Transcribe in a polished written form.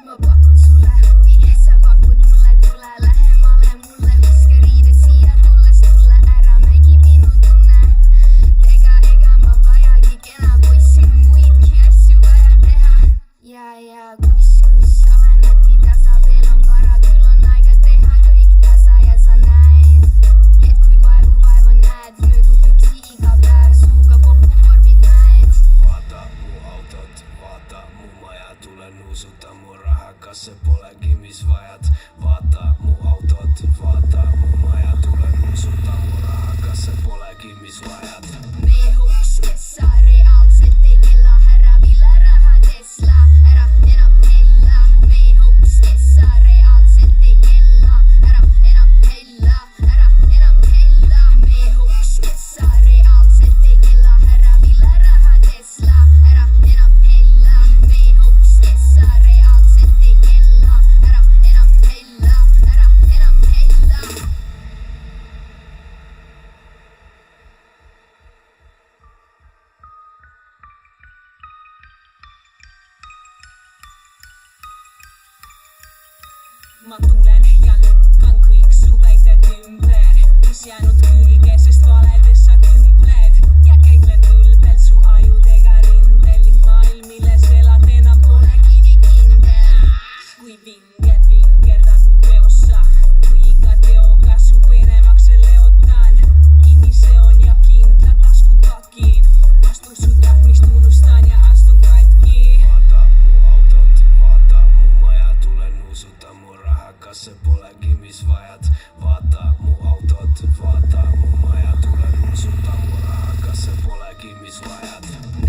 Ma pakun sulle huvi, sä pakud mulle, tule lähemale mulle. Viska riide siia tulles, tulle ära mägi minu tunne. Ega ma vajagi kena poissi, mul muidki asju vaja teha. Ja kus olen nati tasa, veel on vara, küll on aega teha kõik tasa. Ja sa näed, et kui vaevu näed, möödub üksi iga päev, suuga kokku korvid mäed. Vaata mu autot, vaata mu maja, tule nuusuta mu raha, kas see polegi mis vajad. Vaata mu autot, vaata mu maja, tule nuusuta mu raha, kas see polegi mis vajad. Meehuks, kes sa reaalselt ei kella, härra Ville raha Tesla, ära enam hella. Meehuks, kes sa reaalselt ei kella, ära enam hella, ära enam hella. Meehuks, kes sa reaalselt ei kella, härra Ville raha Tesla, ära enam hella. Meehuks, kes sa reaalselt ei kella, ära enam hella, ära enam hella. Ma tulen ja lükkan kõik su väited ümber, mis jäänud külge, sest valedessa kümpled. Ja käitlen ülbelt su ajudega rindel ning maailm, milles elad, enam polegi nii kindel. Kui vinged vingerdad mu peossa, kui iga teoga su peenemakse leotan. Kinni seon ja kindla taskupakin, astun su tahtmist unustan ja astun katki. Vaata mu autot, vaata mu maja, tule nuusuta mu raha, kas see polegi mis vajad. Vaata mu autot, vaata mu maja, tule nuusuta mu raha, kas see polegi mis vajad.